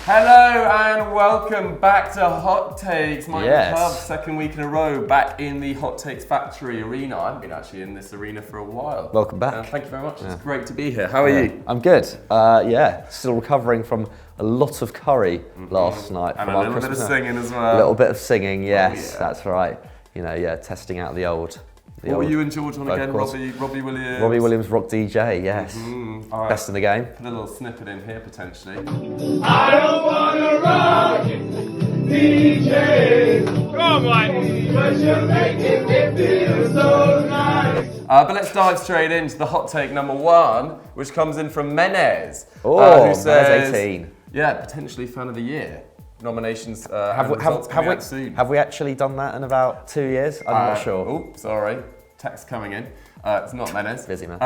Hello and welcome back to Hot Takes. My club, second week in a row, back in the Hot Takes Factory arena. I haven't been actually in this arena for a while. Welcome back. Thank you very much. It's great to be here. How are you? I'm good. Still recovering from a lot of curry last night. And a little bit of singing as well. A little bit of singing, yes, that's right. Testing out the old. What were you and George on again? Robbie Williams? Robbie Williams, Rock DJ, yes. Right. Best in the game. Put a little snippet in here, potentially. I don't wanna rock DJ. Come on, but you're making me feel so nice. But let's dive straight into the hot take number one, which comes in from Menez. Who says 18. Yeah, potentially fan of the year. Nominations have we actually done that in about 2 years? I'm not sure. Oh, sorry. Text coming in. It's not Menez. Busy man.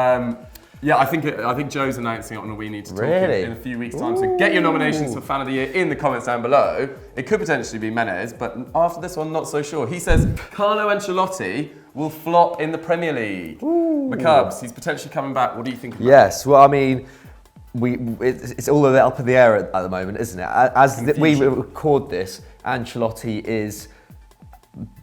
I think Joe's announcing it on a We Need to Talk in a few weeks' time. So get your nominations for Fan of the Year in the comments down below. It could potentially be Menez, but after this one, not so sure. He says Carlo Ancelotti will flop in the Premier League. The Cubs, he's potentially coming back. What do you think about Yes, well, I mean, it's all a bit up in the air at the moment, isn't it? As we record this, Ancelotti is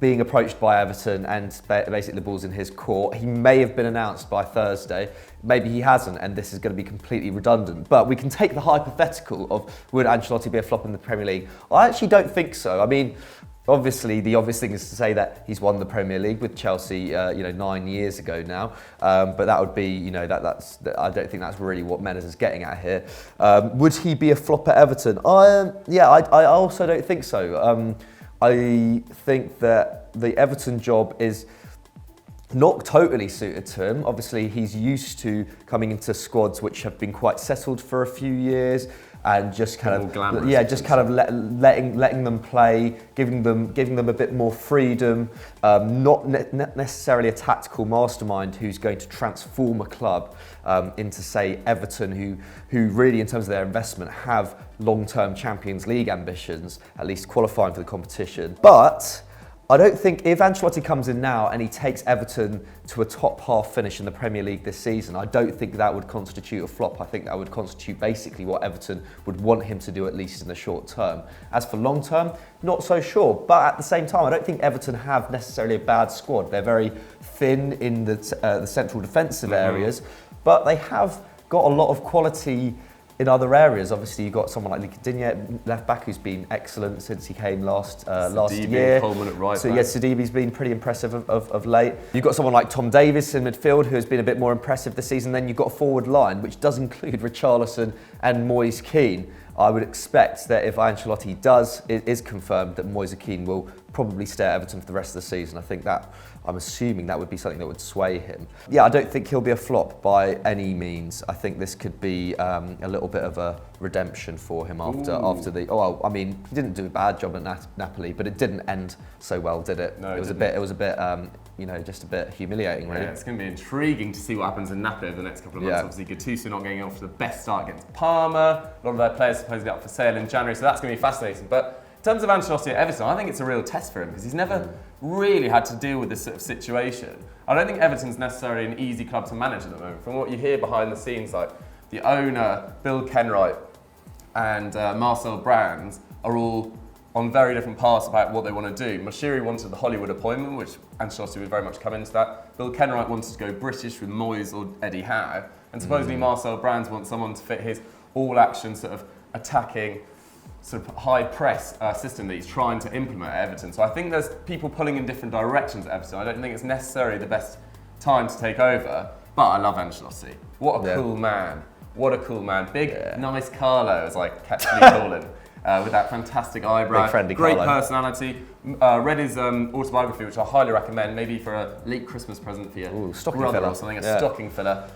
being approached by Everton and basically the ball's in his court. He may have been announced by Thursday, maybe he hasn't, and this is going to be completely redundant. But we can take the hypothetical of would Ancelotti be a flop in the Premier League? I actually don't think so. I mean, obviously, the obvious thing is to say that he's won the Premier League with Chelsea, 9 years ago now. But that would be, I don't think that's really what Menez is getting at here. Would he be a flop at Everton? I also don't think so. I think that the Everton job is not totally suited to him. Obviously, he's used to coming into squads which have been quite settled for a few years and just kind of letting them play, giving them a bit more freedom. Not necessarily a tactical mastermind who's going to transform a club into, say, Everton, who really, in terms of their investment, have long-term Champions League ambitions, at least qualifying for the competition. But I don't think if Ancelotti comes in now and he takes Everton to a top half finish in the Premier League this season, I don't think that would constitute a flop. I think that would constitute basically what Everton would want him to do, at least in the short term. As for long term, not so sure. But at the same time, I don't think Everton have necessarily a bad squad. They're very thin in the central defensive areas, but they have got a lot of quality in other areas. Obviously, you've got someone like Digne, left back, who's been excellent since he came last year. Coleman at right back. Sidibe's been pretty impressive of late. You've got someone like Tom Davies in midfield, who has been a bit more impressive this season. Then you've got a forward line, which does include Richarlison and Moise Kean. I would expect that if Ancelotti is confirmed, that Moise Kean will probably stay at Everton for the rest of the season. I'm assuming that would be something that would sway him. Yeah, I don't think he'll be a flop by any means. I think this could be a little bit of a redemption for him after the. He didn't do a bad job at Napoli, but it didn't end so well, did it? No, it was a bit. Just a bit humiliating, really. Yeah, it's going to be intriguing to see what happens in Napoli over the next couple of months. Obviously, Gattuso not getting off to the best start against Parma. A lot of their players supposedly up for sale in January, so that's going to be fascinating. But in terms of Ancelotti at Everton, I think it's a real test for him because he's never really had to deal with this sort of situation. I don't think Everton's necessarily an easy club to manage at the moment. From what you hear behind the scenes, like the owner, Bill Kenwright, and Marcel Brands are all on very different paths about what they want to do. Moshiri wanted the Hollywood appointment, which Ancelotti would very much come into that. Bill Kenwright wanted to go British with Moyes or Eddie Howe. And supposedly Marcel Brands wants someone to fit his all-action sort of attacking, sort of high press system that he's trying to implement at Everton. So I think there's people pulling in different directions at Everton. I don't think it's necessarily the best time to take over, but I love Ancelotti. What a cool man. What a cool man. Big, nice Carlo, as I kept calling him. With that fantastic eyebrow, big friendly great Carlo. Personality. Read his autobiography, which I highly recommend, maybe for a late Christmas present for your stocking brother filler. Or something, stocking filler.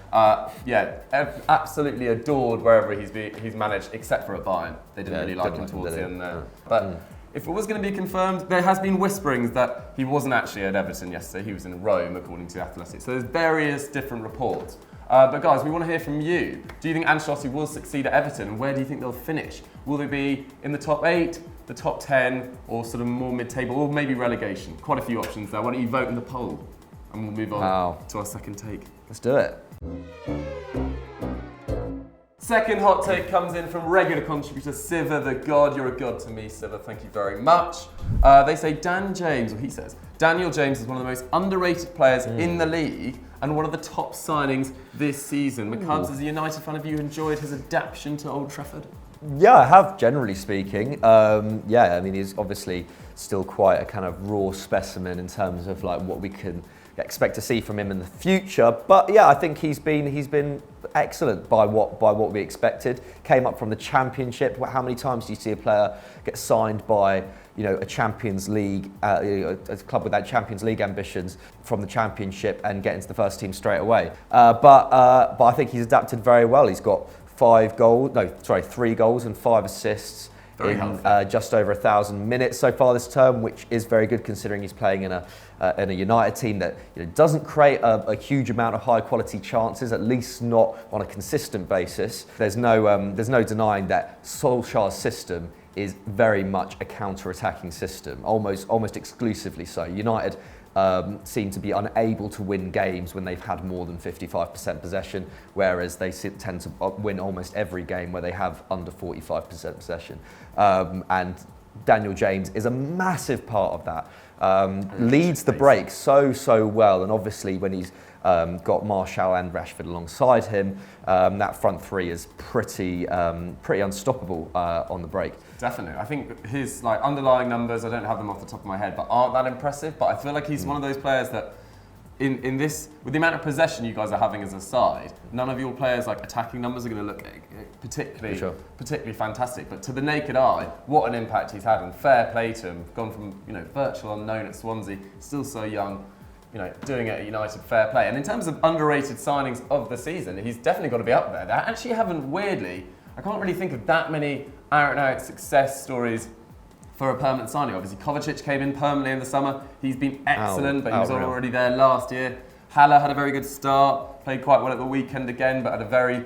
Absolutely adored wherever he's managed, except for at Bayern. They didn't really like him towards the end there. But if it was going to be confirmed, there has been whisperings that he wasn't actually at Everton yesterday. He was in Rome, according to Athletic. So there's various different reports. But guys, we want to hear from you. Do you think Ancelotti will succeed at Everton? And where do you think they'll finish? Will they be in the top 8, the top 10, or sort of more mid-table, or maybe relegation? Quite a few options there. Why don't you vote in the poll? And we'll move on to our second take. Let's do it. Second hot take comes in from regular contributor Siva the God. You're a god to me, Siva. Thank you very much. They say he says, Daniel James is one of the most underrated players in the league and one of the top signings this season. McCubs, as a United fan, have you enjoyed his adaptation to Old Trafford? Yeah, I have, generally speaking. I mean, he's obviously still quite a kind of raw specimen in terms of like what we can expect to see from him in the future. But yeah, I think he's been excellent by what we expected. Came up from the Championship. How many times do you see a player get signed by a Champions League, a club with that Champions League ambitions from the Championship and get into the first team straight away? But I think he's adapted very well. He's got 3 goals and 5 assists in just over 1,000 minutes so far this term, which is very good considering he's playing in a United team that doesn't create a huge amount of high quality chances, at least not on a consistent basis. There's no denying that Solskjaer's system is very much a counter-attacking system, almost exclusively so. United seem to be unable to win games when they've had more than 55% possession, whereas they tend to win almost every game where they have under 45% possession. And Daniel James is a massive part of that. Leads the break so well, and obviously when he's got Martial and Rashford alongside him, that front three is pretty unstoppable on the break. Definitely. I think his underlying numbers, I don't have them off the top of my head, but aren't that impressive. But I feel like he's one of those players that in this, with the amount of possession you guys are having as a side, none of your players attacking numbers are going to look particularly fantastic. But to the naked eye, what an impact he's had, and fair play to him. Gone from virtual unknown at Swansea, still so young, doing it at United, fair play. And in terms of underrated signings of the season, he's definitely got to be up there. They actually haven't, weirdly, I can't really think of that many out-and-out success stories for a permanent signing. Obviously, Kovacic came in permanently in the summer. He's been excellent, but he was already there last year. Haller had a very good start, played quite well at the weekend again, but had a very,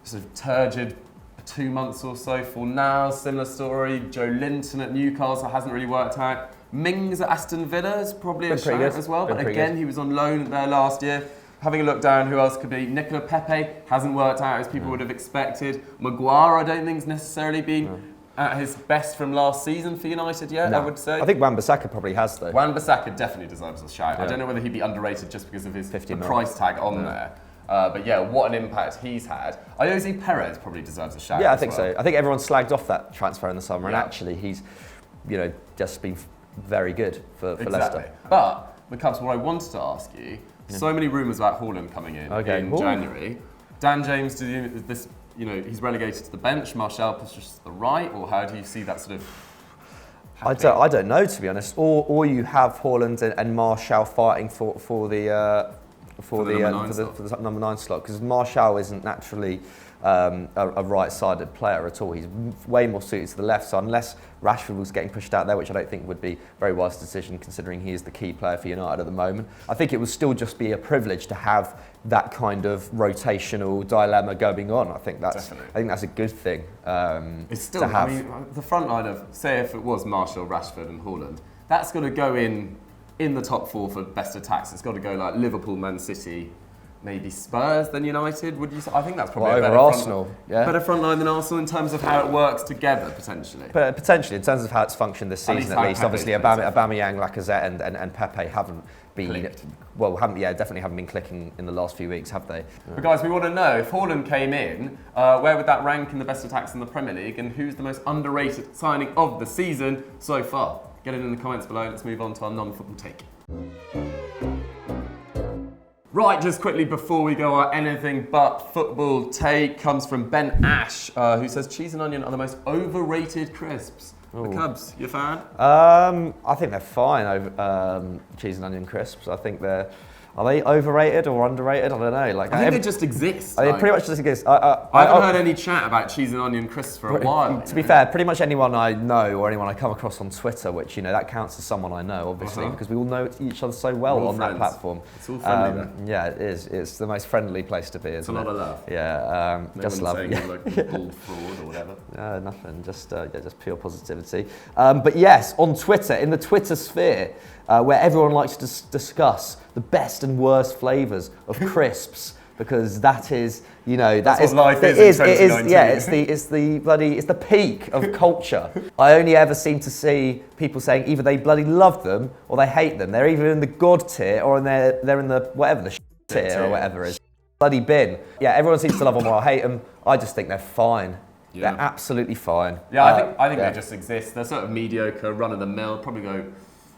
sort of turgid 2 months or so. For now, similar story. Joe Linton at Newcastle hasn't really worked out. Mings at Aston Villa is probably a shout as well, but again, he was on loan there last year. Having a look down, who else could be? Nicola Pepe hasn't worked out as people would have expected. Maguire, I don't think, has necessarily been at his best from last season for United yet, I would say. I think Wan-Bissaka probably has, though. Wan-Bissaka definitely deserves a shout. I don't know whether he'd be underrated just because of his price tag on there. But yeah, what an impact he's had. Ayoze Perez probably deserves a shout. Yeah, I think so. I think everyone slagged off that transfer in the summer, and actually he's, just been very good for Leicester. But, McCubs, what I wanted to ask you, so many rumours about Haaland coming in January. Dan James, he's relegated to the bench. Martial pushes to the right, or how do you see that sort of happening? I don't know, to be honest. Or you have Haaland and Martial fighting for the number 9 slot, because Martial isn't naturally a right-sided player at all. He's way more suited to the left, so unless Rashford was getting pushed out there, which I don't think would be a very wise decision considering he is the key player for United at the moment, I think it would still just be a privilege to have that kind of rotational dilemma going on. I think that's a good thing. It's still, to have. The front line of, say if it was Martial, Rashford and Haaland, that's got to go in the top 4 for best attacks. It's got to go like Liverpool, Man City, maybe Spurs than United, would you say? I think that's probably better Arsenal, better front line than Arsenal in terms of how it works together, potentially. But potentially, in terms of how it's functioned this season, at least. Obviously, Aubameyang, Lacazette, and Pepe haven't been definitely haven't been clicking in the last few weeks, have they? But guys, we want to know if Haaland came in, where would that rank in the best attacks in the Premier League, and who's the most underrated signing of the season so far? Get it in the comments below. Let's move on to our non-football take. Right, just quickly before we go, our anything but football take comes from Ben Ash, who says cheese and onion are the most overrated crisps. The Cubs, you a fan? I think they're fine. Cheese and onion crisps. I think are they overrated or underrated? I don't know. I think they just exist. They pretty much just exist. I haven't heard any chat about cheese and onion crisps for a while. To be fair, pretty much anyone I know or anyone I come across on Twitter, which that counts as someone I know, obviously, because we all know each other so well on that platform. It's all friendly there. Yeah, it is. It's the most friendly place to be, isn't it? It's a lot of love. Yeah, just love. Saying bull fraud or whatever. No, nothing. Just pure positivity. But yes, on Twitter, in the Twitter sphere, where everyone likes to discuss the best and worst flavours of crisps, because that is, That's is what life it is in it is 2019. it's the peak of culture. I only ever seem to see people saying either they bloody love them or they hate them. They're either in the God tier or they're in the whatever the tier or whatever it is. Bloody bin. Yeah, everyone seems to love them or hate them. I just think they're fine. Yeah. They're absolutely fine. Yeah, I think they just exist. They're sort of mediocre, run of the mill. Probably go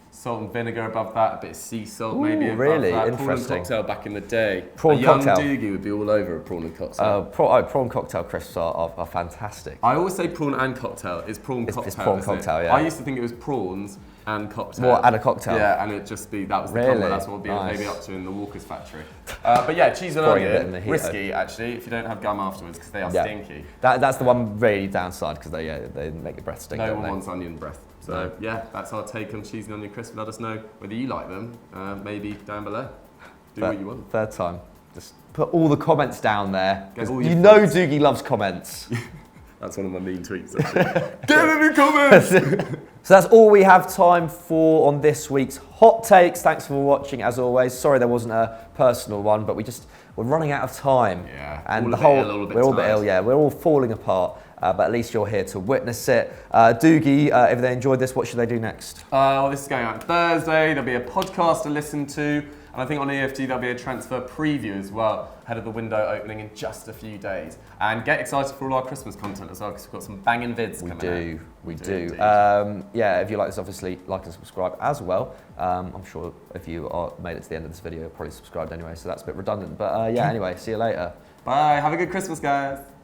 salt and vinegar above that, a bit of sea salt maybe above really that. interesting. Prawn and cocktail back in the day. Prawn a young cocktail. Doogie would be all over a prawn and cocktail. Prawn cocktail crisps are fantastic. I always say prawn and cocktail. It's prawn cocktail. It's prawn isn't it? cocktail, yeah. I used to think it was prawns and cocktail. What, and a cocktail? Yeah, and it'd just be, that was the Really? combo. That's what Nice. they'd be up to in the Walker's factory. But yeah, cheese and Pouring a bit in onion, the risky actually, if you don't have gum afterwards, because they are stinky. That's the one really downside, because they make your breath stink. No don't one they? wants onion breath. So yeah, that's our take on cheese and onion crisp. Let us know whether you like them, maybe down below. Do what you want. Third time. Just put all the comments down there. Get 'cause all your you know thoughts. Doogie loves comments. That's one of my mean tweets actually. Get in the comments! So that's all we have time for on this week's Hot Takes. Thanks for watching as always. Sorry there wasn't a personal one, but we're running out of time. Yeah, and we're all a bit ill, yeah. We're all falling apart. But at least you're here to witness it. Doogie, if they enjoyed this, what should they do next? Well, this is going out Thursday. There'll be a podcast to listen to. And I think on EFT there'll be a transfer preview as well, ahead of the window opening in just a few days. And get excited for all our Christmas content as well, because we've got some banging vids coming out. We do. indeed. Yeah, if you like this, obviously like and subscribe as well. I'm sure if you made it to the end of this video, you're probably subscribed anyway, so that's a bit redundant. But yeah, anyway, see you later. Bye. Have a good Christmas, guys.